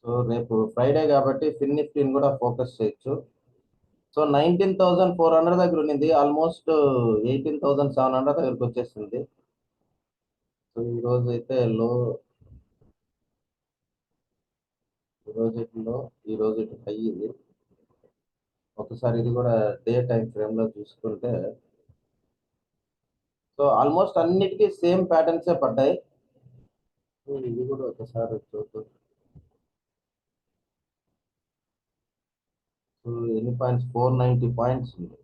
So రేపు Friday కాబట్టి ఫిన్ నిఫ్టీని కూడా ఫోకస్ చేయొచ్చు. సో 19,400 దగ్గర ఉన్నింది, ఆల్మోస్ట్ 18,700 దగ్గరకు వచ్చేసింది. సో ఈరోజు అయితే లో, ఈరోజు హై ఇది. ఒకసారి ఇది కూడా డే టైం ఫ్రేమ్ లో చూసుకుంటే, సో ఆల్మోస్ట్ అన్నిటికీ సేమ్ ప్యాటర్న్సే పడ్డాయి. ఇది కూడా ఒకసారి చూద్దాం. సో ఎన్ని పాయింట్స్? 490 పాయింట్స్ ఉంది.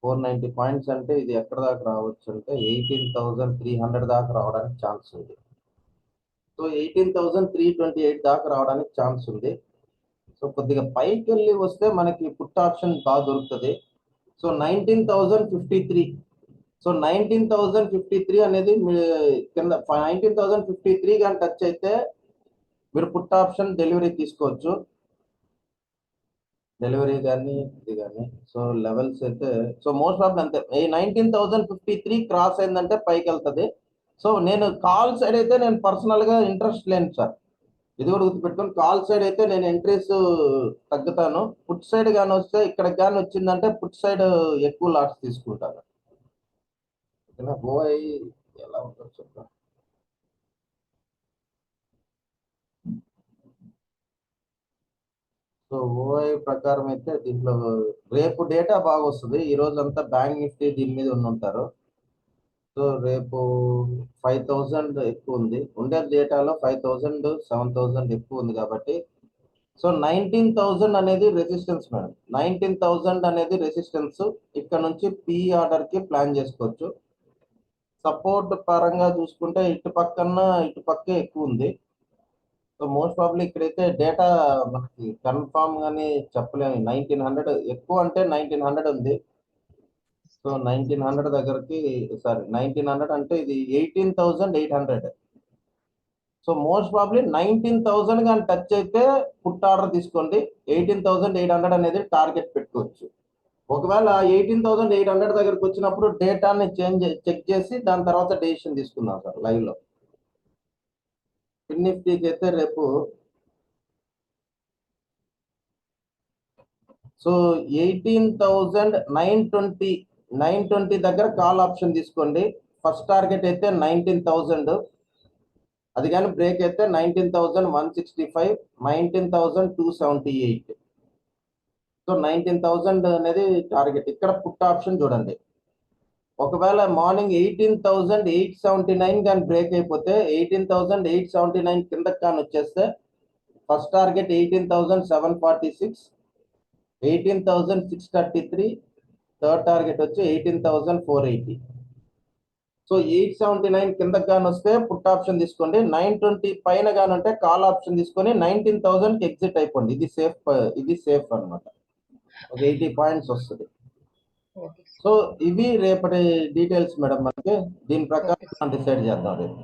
490 పాయింట్స్ అంటే ఇది ఎక్కడ దాకా రావచ్చు అంటే 18,300 దాకా రావడానికి ఛాన్స్ ఉంది. సో 18,328 దాకా రావడానికి ఛాన్స్ ఉంది. సో కొద్దిగా పైకి వెళ్ళి వస్తే మనకి పుట్ ఆప్షన్ బాగా దొరుకుతుంది. సో 19,053. సో 19,053 అనేది కింద 19,053 కానీ టచ్ అయితే మీరు పుట్ ఆప్షన్ డెలివరీ తీసుకోవచ్చు. డెలివరీ కానీ ఇది కానీ. సో లెవెల్స్ అయితే సో మోస్ట్ ఆఫ్ అంతే, 19,053 క్రాస్ అయిందంటే పైకి వెళ్తుంది. సో నేను కాల్ సైడ్ అయితే నేను పర్సనల్ గా ఇంట్రెస్ట్ లేను సార్, ఇది కూడా గుర్తుపెట్టుకొని. కాల్ సైడ్ అయితే నేను ఎంట్రీస్ తగ్గుతాను. పుట్ సైడ్ కానీ వస్తే ఇక్కడికి కానీ వచ్చిందంటే పుట్ సైడ్ ఎక్కువ లాట్స్ తీసుకుంటాను. ఓకేనా? ఓఐ ఎలా ఉంటుందో చెప్తాను. సో ఓఐ ప్రకారం అయితే దీంట్లో రేపు డేటా బాగా వస్తుంది. ఈ రోజు అంతా బ్యాంక్ నిఫ్టీ దీని మీద ఉంటారు. సో రేపు 5,000 ఎక్కువ ఉంది, ఉండే డేటాలో 5,000 7,000 ఎక్కువ ఉంది కాబట్టి. సో 19,000 అనేది రెసిస్టెన్స్ మేడం. 19,000 అనేది రెసిస్టెన్స్. ఇక్కడ నుంచి పి ఆర్డర్ కి ప్లాన్ చేసుకోవచ్చు. సపోర్ట్ పరంగా చూసుకుంటే ఇటు పక్కే ఎక్కువ ఉంది. సో మోస్ట్ ప్రాబ్లీ ఇక్కడైతే డేటా మనకి కన్ఫామ్ గానీ చెప్పలేము. 1900 ఎక్కువ అంటే 1900 ఉంది. సో 1900 దగ్గరకి, సారీ 1900 అంటే ఇది 18,800. సో మోస్ట్ ప్రాబ్లీ 19,000 కానీ టచ్ అయితే పుట్ ఆర్డర్ తీసుకోండి. 18,800 అనేది టార్గెట్ పెట్టుకోవచ్చు. ఒకవేళ 18,800 దగ్గరకు వచ్చినప్పుడు డేటాని చెక్ చేసి దాని తర్వాత డెసిషన్ తీసుకుందాం సార్ లైవ్ లో. ఫిన్ నిఫ్టీకి అయితే రేపు సో 18,920 దగ్గర కాల్ ఆప్షన్ తీసుకోండి. ఫస్ట్ టార్గెట్ అయితే 19,000. అది కానీ బ్రేక్ అయితే 19,165, 19,278. సో 19,000 అనేది టార్గెట్. ఇక్కడ పుట్ ఆప్షన్ చూడండి. ఒకవేళ మార్నింగ్ 18,879 కానీ బ్రేక్ అయిపోతే 18,879 కిందకి కానీ వచ్చేస్తే ఫస్ట్ టార్గెట్ 18,746, 18,633, థర్డ్ టార్గెట్ వచ్చి 18,480. సో 879 కిందకి కానీ వస్తే పుట్ ఆప్షన్ తీసుకోండి. 920 పైన కానీ ఉంటే కాల్ ఆప్షన్ తీసుకొని 19,000 కి ఎగ్జిట్ అయిపోండి. ఇది సేఫ్ అన్నమాట. ఒక 80 పాయింట్స్ వస్తుంది. సో ఇవి రేపటి డీటెయిల్స్ మేడం. మనకి దీని ప్రకారం డిసైడ్ చేద్దాం రేపు.